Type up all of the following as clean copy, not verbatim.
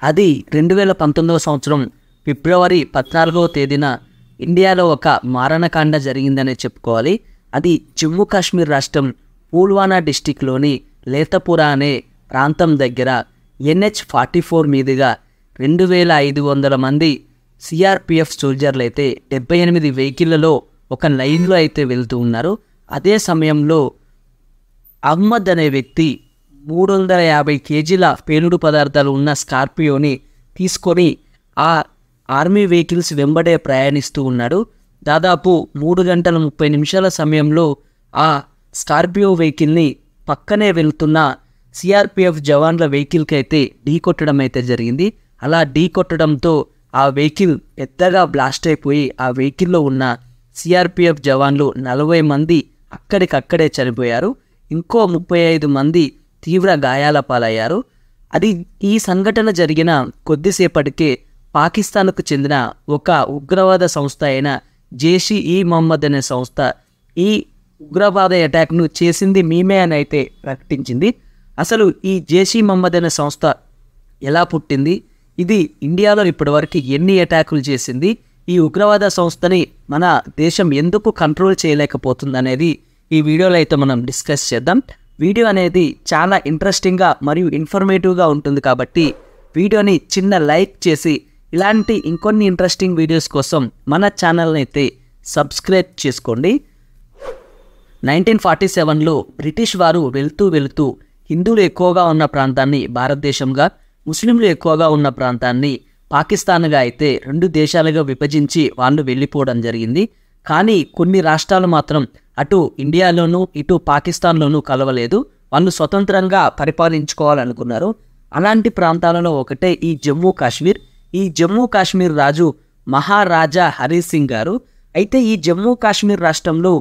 అది 2019వ సంవత్సరం ఫిబ్రవరి 14వ తేదీన ఇండియాలో ఒక మారణకాండ జరిగిందనే చెప్పుకోవాలి. అది జమ్మూ కాశ్మీర్ రాష్ట్రం పుల్వామా డిస్టిక్లోని లేతపురా అనే ప్రాంతం దగ్గర NH-44 మీదుగా 2500 మంది సిఆర్పిఎఫ్ సోల్జర్లు అయితే 78 వెహికల్లలో ఒక లైన్లో అయితే వెళ్తూ ఉన్నారు. అదే సమయంలో అహ్మద్ అనే వ్యక్తి 350 కేజీల పేలుడు పదార్థాలు ఉన్న స్కార్పియోని తీసుకొని ఆ ఆర్మీ వెహికల్స్ వెంబడే ప్రయాణిస్తూ ఉన్నాడు. దాదాపు 3 గంటల 30 నిమిషాల సమయంలో ఆ స్కార్పియో వెహికల్ని పక్కనే వెళ్తున్న సిఆర్పిఎఫ్ జవాన్ల వెహికల్కి అయితే ఢీ కొట్టడం అయితే జరిగింది. అలా ఢీ కొట్టడంతో ఆ వెహికల్ పెద్దగా బ్లాస్ట్ అయిపోయి ఆ వెహికల్లో ఉన్న సిఆర్పిఎఫ్ జవాన్లు 40 మంది అక్కడికక్కడే చనిపోయారు. ఇంకో 35 మంది తీవ్ర గాయాల పాలయ్యారు. ఈ సంఘటన జరిగిన కొద్దిసేపటికే పాకిస్తాన్కు చెందిన ఒక ఉగ్రవాద సంస్థ అయిన జైష్-ఇ-మొహమ్మద్ అనే సంస్థ ఈ ఉగ్రవాద అటాక్ను చేసింది మేమే అని అయితే ప్రకటించింది. అసలు ఈ జైష్-ఇ-మొహమ్మద్ అనే సంస్థ ఎలా పుట్టింది, ఇది ఇండియాలో ఇప్పటివరకు ఎన్ని అటాకులు చేసింది, ఈ ఉగ్రవాద సంస్థని మన దేశం ఎందుకు కంట్రోల్ చేయలేకపోతుంది అనేది ఈ వీడియోలో అయితే మనం డిస్కస్ చేద్దాం. వీడియో అనేది చాలా ఇంట్రెస్టింగ్గా మరియు ఇన్ఫర్మేటివ్గా ఉంటుంది కాబట్టి వీడియోని చిన్న లైక్ చేసి ఇలాంటి ఇంకొన్ని ఇంట్రెస్టింగ్ వీడియోస్ కోసం మన ఛానల్ని అయితే సబ్స్క్రైబ్ చేసుకోండి. 1947లో బ్రిటిష్ వారు వెళ్తూ హిందువులు ఎక్కువగా ఉన్న ప్రాంతాన్ని భారతదేశంగా, ముస్లింలు ఎక్కువగా ఉన్న ప్రాంతాన్ని పాకిస్తాన్గా అయితే 2 దేశాలుగా విభజించి వాళ్ళు వెళ్ళిపోవడం జరిగింది. కానీ కొన్ని రాష్ట్రాలు మాత్రం అటు ఇండియాలోనూ ఇటు పాకిస్తాన్లోనూ కలవలేదు. వాళ్ళు స్వతంత్రంగా పరిపాలించుకోవాలనుకున్నారు. అలాంటి ప్రాంతాలలో ఒకటే ఈ జమ్మూ కాశ్మీర్. ఈ జమ్మూ కాశ్మీర్ రాజు మహారాజా హరి సింగ్ గారు. అయితే ఈ జమ్మూ కాశ్మీర్ రాష్ట్రంలో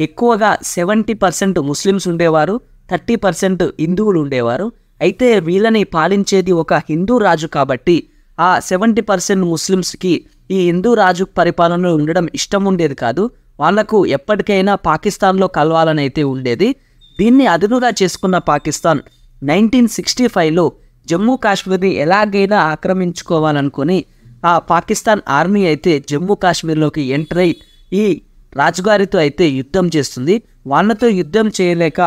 ఎక్కువగా 70% ముస్లిమ్స్ ఉండేవారు, 30% హిందువులు ఉండేవారు. అయితే వీళ్ళని పాలించేది ఒక హిందూ రాజు కాబట్టి ఆ 70% ముస్లిమ్స్కి ఈ హిందూ రాజు పరిపాలనలో ఉండడం ఇష్టం ఉండేది కాదు. వాళ్లకు ఎప్పటికైనా పాకిస్తాన్లో కలవాలని అయితే ఉండేది. దీన్ని అదునుగా చేసుకున్న పాకిస్తాన్ 1965లో జమ్మూ కాశ్మీర్ని ఎలాగైనా ఆక్రమించుకోవాలనుకొని ఆ పాకిస్తాన్ ఆర్మీ అయితే జమ్మూ కాశ్మీర్లోకి ఎంటర్ అయి ఈ రాజుగారితో అయితే యుద్ధం చేస్తుంది. వాళ్ళతో యుద్ధం చేయలేక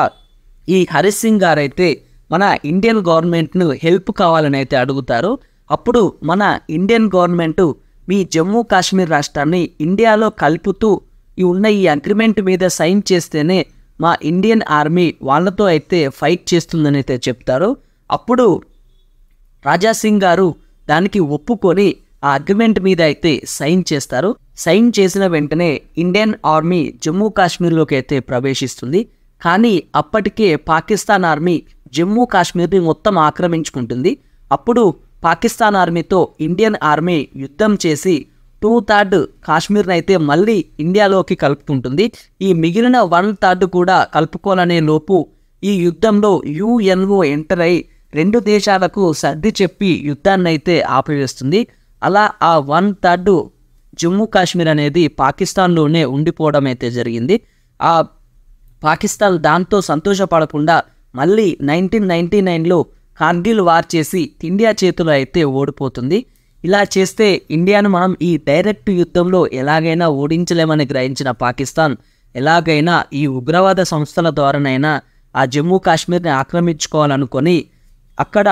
ఈ హరి సింగ్ గారు అయితే మన ఇండియన్ గవర్నమెంట్ను హెల్ప్ కావాలని అయితే అడుగుతారు. అప్పుడు మన ఇండియన్ గవర్నమెంటు మీ జమ్మూ కాశ్మీర్ రాష్ట్రాన్ని ఇండియాలో కలుపుతూ ఉన్న ఈ అగ్రిమెంట్ మీద సైన్ చేస్తేనే మా ఇండియన్ ఆర్మీ వాళ్ళతో అయితే ఫైట్ చేస్తుందని అయితే చెప్తారు. అప్పుడు రాజా సింగ్ గారు దానికి ఒప్పుకొని ఆ అగ్రిమెంట్ మీద అయితే సైన్ చేస్తారు. సైన్ చేసిన వెంటనే ఇండియన్ ఆర్మీ జమ్మూ కాశ్మీర్లోకి అయితే ప్రవేశిస్తుంది. కానీ అప్పటికే పాకిస్తాన్ ఆర్మీ జమ్మూ కాశ్మీర్ని మొత్తం ఆక్రమించుకుంటుంది. అప్పుడు పాకిస్తాన్ ఆర్మీతో ఇండియన్ ఆర్మీ యుద్ధం చేసి 2/3 కాశ్మీర్ని అయితే మళ్ళీ ఇండియాలోకి కలుపుకుంటుంది. ఈ మిగిలిన 1/3 కూడా కలుపుకోవాలనే లోపు ఈ యుద్ధంలో UNO ఎంటర్ అయి 2 దేశాలకు సర్ది చెప్పి యుద్ధాన్ని అయితే ఆపివేస్తుంది. అలా ఆ 1/3 జమ్మూ కాశ్మీర్ అనేది పాకిస్తాన్లోనే ఉండిపోవడం అయితే జరిగింది. ఆ పాకిస్తాన్ దాంతో సంతోషపడకుండా మళ్ళీ 1999లో కార్గిల్ వార్ చేసి ఇండియా చేతిలో అయితే ఓడిపోతుంది. ఇలా చేస్తే ఇండియాను మనం ఈ డైరెక్ట్ యుద్ధంలో ఎలాగైనా ఓడించలేమని గ్రహించిన పాకిస్తాన్ ఎలాగైనా ఈ ఉగ్రవాద సంస్థల ద్వారానైనా ఆ జమ్మూ కాశ్మీర్ని ఆక్రమించుకోవాలనుకొని అక్కడ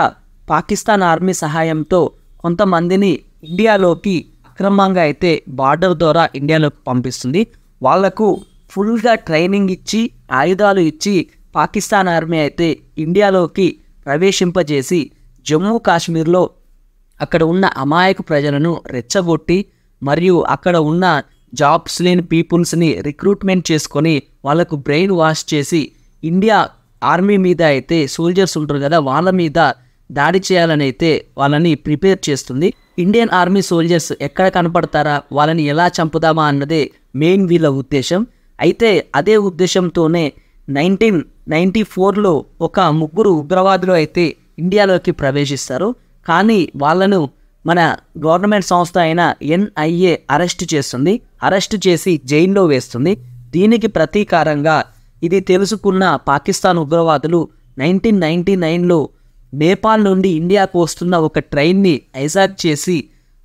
పాకిస్తాన్ ఆర్మీ సహాయంతో కొంతమందిని ఇండియాలోకి అక్రమంగా అయితే బార్డర్ ద్వారా ఇండియాలోకి పంపిస్తుంది. వాళ్లకు ఫుల్గా ట్రైనింగ్ ఇచ్చి ఆయుధాలు ఇచ్చి పాకిస్తాన్ ఆర్మీ అయితే ఇండియాలోకి ప్రవేశింపజేసి జమ్మూ కాశ్మీర్లో అక్కడ ఉన్న అమాయక ప్రజలను రెచ్చగొట్టి మరియు అక్కడ ఉన్న జాబ్స్ లేని పీపుల్స్ని రిక్రూట్మెంట్ చేసుకొని వాళ్ళకు బ్రెయిన్ వాష్ చేసి ఇండియా ఆర్మీ మీద అయితే సోల్జర్స్ ఉంటారు కదా వాళ్ళ మీద దాడి చేయాలని అయితే వాళ్ళని ప్రిపేర్ చేస్తుంది. ఇండియన్ ఆర్మీ సోల్జర్స్ ఎక్కడ కనపడతారా, వాళ్ళని ఎలా చంపుదామా అన్నదే మెయిన్ వీళ్ళ ఉద్దేశం. అయితే అదే ఉద్దేశంతోనే 1994లో ఒక 3 ఉగ్రవాదులు అయితే ఇండియాలోకి ప్రవేశిస్తారు. కానీ వాళ్ళను మన గవర్నమెంట్ సంస్థ అయిన NIA అరెస్ట్ చేస్తుంది. అరెస్ట్ చేసి జైల్లో వేస్తుంది. దీనికి ప్రతీకారంగా ఇది తెలుసుకున్న పాకిస్తాన్ ఉగ్రవాదులు 1999లో నేపాల్ నుండి ఇండియాకు వస్తున్న ఒక ట్రైన్ని హైజాక్ చేసి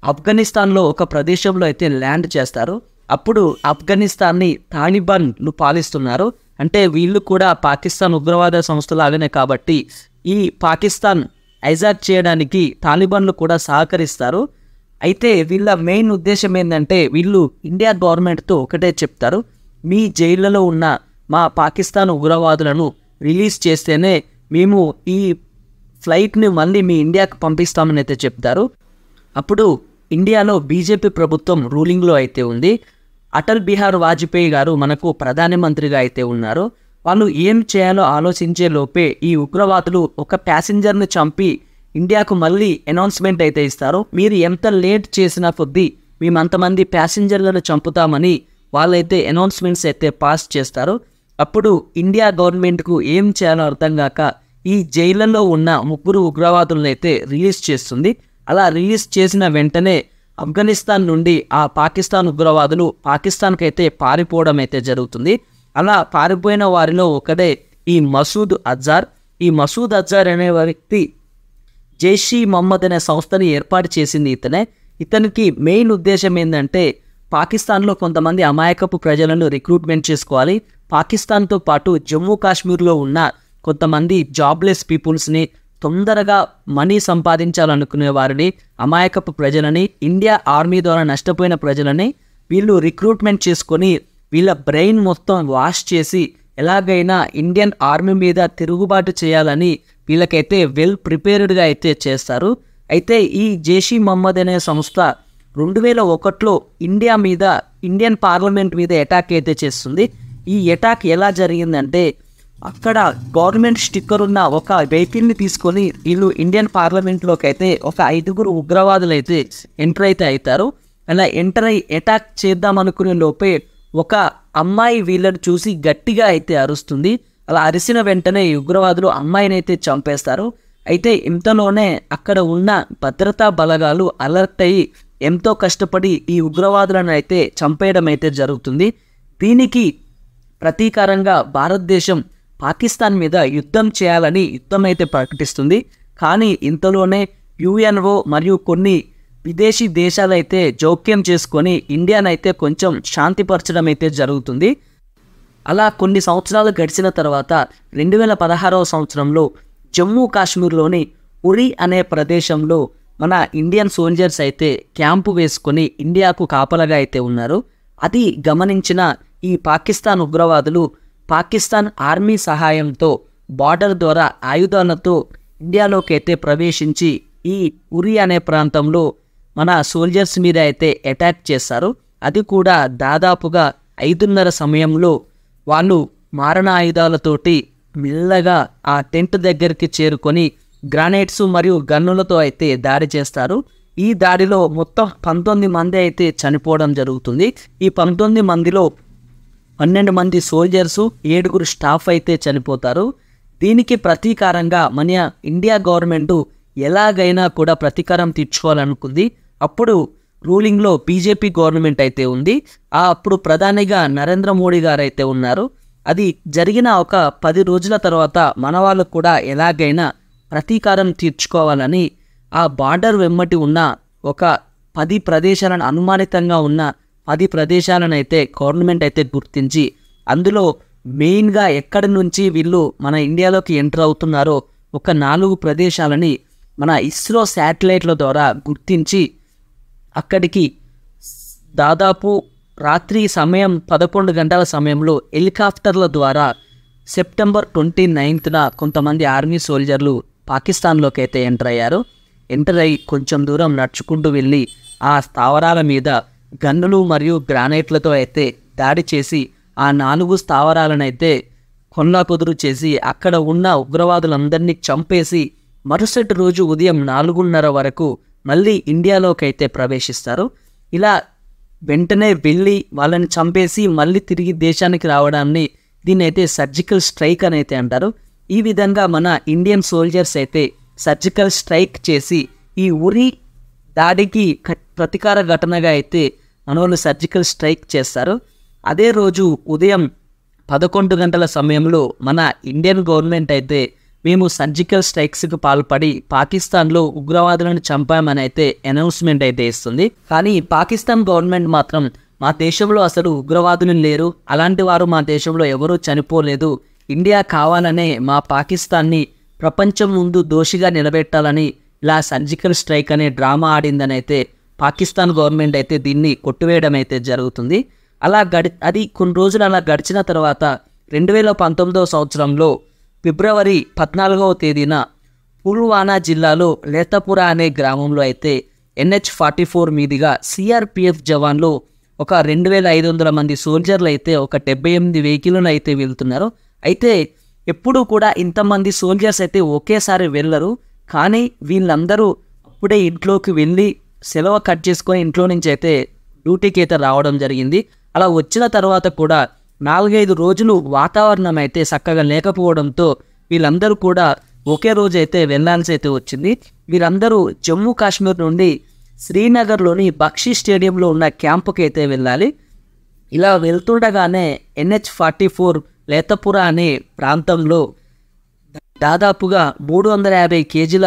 ఆఫ్ఘనిస్తాన్లో ఒక ప్రదేశంలో అయితే ల్యాండ్ చేస్తారు. అప్పుడు ఆఫ్ఘనిస్తాన్ని తాలిబాన్లు పాలిస్తున్నారు. అంటే వీళ్ళు కూడా పాకిస్తాన్ ఉగ్రవాద సంస్థలాగానే కాబట్టి ఈ పాకిస్తాన్ హైజాక్ చేయడానికి తాలిబాన్లు కూడా సహకరిస్తారు. అయితే వీళ్ళ మెయిన్ ఉద్దేశం ఏంటంటే వీళ్ళు ఇండియా గవర్నమెంట్తో ఒకటే చెప్తారు, మీ జైళ్ళలో ఉన్న మా పాకిస్తాన్ ఉగ్రవాదులను రిలీజ్ చేస్తేనే మేము ఈ ఫ్లైట్ని మళ్ళీ మీ ఇండియాకు పంపిస్తామని అయితే చెప్తారు. అప్పుడు ఇండియాలో బీజేపీ ప్రభుత్వం రూలింగ్లో అయితే ఉంది. అటల్ బిహారీ వాజ్పేయి గారు మనకు ప్రధానమంత్రిగా అయితే ఉన్నారు. వాళ్ళు ఏం చేయాలో ఆలోచించే లోపే ఈ ఉగ్రవాదులు ఒక ప్యాసింజర్ని చంపి ఇండియాకు మళ్ళీ అనౌన్స్మెంట్ అయితే ఇస్తారు, మీరు ఎంత లేట్ చేసినా కొద్దీ మేము అంతమంది ప్యాసింజర్లను చంపుతామని వాళ్ళైతే అనౌన్స్మెంట్స్ అయితే పాస్ చేస్తారు. అప్పుడు ఇండియా గవర్నమెంట్కు ఏం చేయాలో అర్థం కాక ఈ జైళ్ళలో ఉన్న 3 ఉగ్రవాదులను అయితే రిలీజ్ చేస్తుంది. అలా రిలీజ్ చేసిన వెంటనే ఆఫ్ఘనిస్తాన్ నుండి ఆ పాకిస్తాన్ ఉగ్రవాదులు పాకిస్తాన్కి అయితే పారిపోవడం అయితే జరుగుతుంది. అలా పారిపోయిన వారిలో ఒకడే ఈ మసూద్ అజార్. ఈ మసూద్ అజార్ అనే వ్యక్తి జైష్ ఈ మొహమ్మద్ అనే సంస్థని ఏర్పాటు చేసింది ఇతనే. ఇతనికి మెయిన్ ఉద్దేశం ఏంటంటే పాకిస్తాన్లో కొంతమంది అమాయకపు ప్రజలను రిక్రూట్మెంట్ చేసుకోవాలి, పాకిస్తాన్తో పాటు జమ్మూ కాశ్మీర్లో ఉన్న కొంతమంది జాబ్లెస్ పీపుల్స్ని, తొందరగా మనీ సంపాదించాలనుకునే వారిని, అమాయకపు ప్రజలని, ఇండియా ఆర్మీ ద్వారా నష్టపోయిన ప్రజలని వీళ్ళు రిక్రూట్మెంట్ చేసుకొని వీళ్ళ బ్రెయిన్ మొత్తం వాష్ చేసి ఎలాగైనా ఇండియన్ ఆర్మీ మీద తిరుగుబాటు చేయాలని వీళ్ళకైతే వెల్ ప్రిపేర్డ్గా అయితే చేస్తారు. అయితే ఈ జైష్ ఈ మొహమ్మద్ అనే సంస్థ 2001లో ఇండియా మీద, ఇండియన్ పార్లమెంట్ మీద అటాక్ అయితే చేస్తుంది. ఈ అటాక్ ఎలా జరిగిందంటే అక్కడ గవర్నమెంట్ స్టిక్కర్ ఉన్న ఒక వెహికల్ని తీసుకొని వీళ్ళు ఇండియన్ పార్లమెంట్లోకి అయితే ఒక 5 ఉగ్రవాదులు అయితే ఎంటర్ అయితే అవుతారు. అలా ఎంటర్ అయ్యి అటాక్ చేద్దాం అనుకునే లోపే ఒక అమ్మాయి వీళ్ళని చూసి గట్టిగా అయితే అరుస్తుంది. అలా అరిసిన వెంటనే ఈ ఉగ్రవాదులు అమ్మాయిని అయితే చంపేస్తారు. అయితే ఇంతలోనే అక్కడ ఉన్న భద్రతా బలగాలు అలర్ట్ అయ్యి ఎంతో కష్టపడి ఈ ఉగ్రవాదులను అయితే చంపేయడం అయితే జరుగుతుంది. దీనికి ప్రతీకారంగా భారతదేశం పాకిస్తాన్ మీద యుద్ధం చేయాలని యుద్ధం అయితే ప్రకటిస్తుంది. కానీ ఇంతలోనే యుఎన్ఓ మరియు కొన్ని విదేశీ దేశాలైతే జోక్యం చేసుకొని ఇండియానైతే కొంచెం శాంతిపరచడం అయితే జరుగుతుంది. అలా కొన్ని సంవత్సరాలు గడిచిన తర్వాత 2016వ సంవత్సరంలో జమ్మూ కాశ్మీర్లోని ఉరి అనే ప్రదేశంలో మన ఇండియన్ సోల్జర్స్ అయితే క్యాంపు వేసుకొని ఇండియాకు కాపలాగా అయితే ఉన్నారు. అది గమనించిన ఈ పాకిస్తాన్ ఉగ్రవాదులు పాకిస్తాన్ ఆర్మీ సహాయంతో బార్డర్ ద్వారా ఆయుధాలతో ఇండియాలోకి అయితే ప్రవేశించి ఈ ఉరి అనే ప్రాంతంలో మన సోల్జర్స్ మీద అయితే అటాక్ చేస్తారు. అది కూడా దాదాపుగా 5:30 సమయంలో వాళ్ళు మారణ ఆయుధాలతోటి మెల్లగా ఆ టెంట్ దగ్గరికి చేరుకొని గ్రానైట్స్ మరియు గన్నులతో అయితే దాడి చేస్తారు. ఈ దాడిలో మొత్తం 19 మంది అయితే చనిపోవడం జరుగుతుంది. ఈ 19 మందిలో 12 మంది సోల్జర్సు, 7 స్టాఫ్ అయితే చనిపోతారు. దీనికి ప్రతీకారంగా మన ఇండియా గవర్నమెంట్ ఎలాగైనా కూడా ప్రతీకారం తీర్చుకోవాలనుకుంది. అప్పుడు రూలింగ్లో బీజేపీ గవర్నమెంట్ అయితే ఉంది. అప్పుడు ప్రధానిగా నరేంద్ర మోడీ గారు అయితే ఉన్నారు. అది జరిగిన ఒక 10 రోజుల తర్వాత మన వాళ్ళు కూడా ఎలాగైనా ప్రతీకారం తీర్చుకోవాలని ఆ బార్డర్ వెమ్మటి ఉన్న ఒక 10 ప్రదేశాలను, అనుమానితంగా ఉన్న 10 ప్రదేశాలను అయితే గవర్నమెంట్ అయితే గుర్తించి అందులో మెయిన్గా ఎక్కడి నుంచి వీళ్ళు మన ఇండియాలోకి ఎంటర్ అవుతున్నారో ఒక 4 ప్రదేశాలని మన ఇస్రో శాటిలైట్ల ద్వారా గుర్తించి అక్కడికి దాదాపు రాత్రి సమయం 11 గంటల సమయంలో హెలికాప్టర్ల ద్వారా సెప్టెంబర్ 29న కొంతమంది ఆర్మీ సోల్జర్లు పాకిస్తాన్లోకి అయితే ఎంటర్ అయ్యారు. ఎంటర్ అయ్యి కొంచెం దూరం నడుచుకుంటూ వెళ్ళి ఆ స్థావరాల మీద గన్నులు మరియు గ్రానైట్లతో అయితే దాడి చేసి ఆ 4 స్థావరాలను అయితే కొల్లాకుదురు చేసి అక్కడ ఉన్న ఉగ్రవాదులందరినీ చంపేసి మరుసటి రోజు ఉదయం 4:30 వరకు మళ్ళీ ఇండియాలోకి అయితే ప్రవేశిస్తారు. ఇలా వెంటనే వెళ్ళి వాళ్ళని చంపేసి మళ్ళీ తిరిగి దేశానికి రావడాన్ని దీన్ని అయితే సర్జికల్ స్ట్రైక్ అని అయితే అంటారు. ఈ విధంగా మన ఇండియన్ సోల్జర్స్ అయితే సర్జికల్ స్ట్రైక్ చేసి ఈ ఉరి దాడికి ప్రతీకార ఘటనగా అయితే మనోళ్ళు సర్జికల్ స్ట్రైక్ చేస్తారు. అదే రోజు ఉదయం 11 గంటల సమయంలో మన ఇండియన్ గవర్నమెంట్ అయితే మేము సర్జికల్ స్ట్రైక్స్కి పాల్పడి పాకిస్తాన్లో ఉగ్రవాదులను చంపామని అయితే అనౌన్స్మెంట్ అయితే ఇస్తుంది. కానీ పాకిస్తాన్ గవర్నమెంట్ మాత్రం మా దేశంలో అసలు ఉగ్రవాదులు లేరు, అలాంటి వారు మా దేశంలో ఎవరూ చనిపోలేదు, ఇండియా కావాలనే మా పాకిస్తాన్ని ప్రపంచం ముందు దోషిగా నిలబెట్టాలని ఇలా సర్జికల్ స్ట్రైక్ అనే డ్రామా ఆడిందని అయితే పాకిస్తాన్ గవర్నమెంట్ అయితే దీన్ని కొట్టివేయడం అయితే జరుగుతుంది. అది కొన్ని రోజులు అలా గడిచిన తర్వాత 2019 సంవత్సరంలో ఫిబ్రవరి 14వ తేదీన పుల్వానా జిల్లాలో లేతపురా అనే గ్రామంలో అయితే NH-44 మీదుగా సిఆర్పిఎఫ్ జవాన్లు ఒక 2500 మంది సోల్జర్లు అయితే ఒక 78 వెహికల్ను అయితే వెళ్తున్నారు. అయితే ఎప్పుడూ కూడా ఇంతమంది సోల్జర్స్ అయితే ఒకేసారి వెళ్ళరు, కానీ వీళ్ళందరూ అప్పుడే ఇంట్లోకి వెళ్ళి సెలవు కట్ చేసుకొని ఇంట్లో నుంచి అయితే డ్యూటీకి అయితే రావడం జరిగింది. అలా వచ్చిన తర్వాత కూడా 4-5 రోజులు వాతావరణం అయితే చక్కగా లేకపోవడంతో వీళ్ళందరూ కూడా ఒకే రోజు అయితే వెళ్ళాల్సి అయితే వచ్చింది. వీరందరూ జమ్మూ కాశ్మీర్ నుండి శ్రీనగర్లోని బక్షీ స్టేడియంలో ఉన్న క్యాంపుకి అయితే వెళ్ళాలి. ఇలా వెళ్తుండగానే NH-44 లేతపురా అనే ప్రాంతంలో దాదాపుగా 350 కేజీల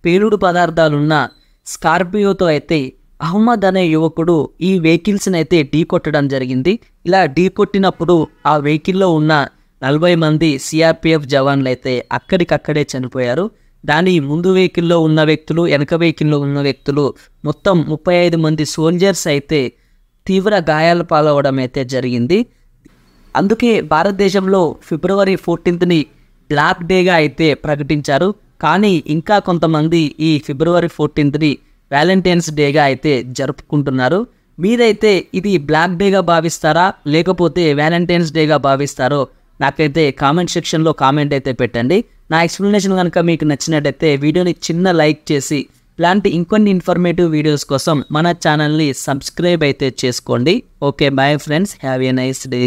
పేలుడు పదార్థాలున్న స్కార్పియోతో అయితే అహ్మద్ అనే యువకుడు ఈ వెహికల్స్ని అయితే ఢీకొట్టడం జరిగింది. ఇలా ఢీకొట్టినప్పుడు ఆ వెహికల్లో ఉన్న 40 మంది సిఆర్పిఎఫ్ జవాన్లు అయితే అక్కడికక్కడే చనిపోయారు. దాని ముందు వెహికల్లో ఉన్న వ్యక్తులు, వెనక వెహికల్లో ఉన్న వ్యక్తులు మొత్తం 35 మంది సోల్జర్స్ అయితే తీవ్ర గాయాల పాలవడం అయితే జరిగింది. అందుకే భారతదేశంలో ఫిబ్రవరి 14ని బ్లాక్ డేగా అయితే ప్రకటించారు. కానీ ఇంకా కొంతమంది ఈ ఫిబ్రవరి 14ని వ్యాలంటైన్స్ డేగా అయితే జరుపుకుంటున్నారు. మీరైతే ఇది బ్లాక్ డేగా భావిస్తారా లేకపోతే వ్యాలంటైన్స్ డేగా భావిస్తారో నాకైతే కామెంట్ సెక్షన్లో కామెంట్ అయితే పెట్టండి. నా ఎక్స్ప్లెనేషన్ కనుక మీకు నచ్చినట్టయితే వీడియోని చిన్న లైక్ చేసి ఇలాంటి ఇంకొన్ని ఇన్ఫర్మేటివ్ వీడియోస్ కోసం మన ఛానల్ని సబ్స్క్రైబ్ అయితే చేసుకోండి. Okay, bye friends, have a nice day.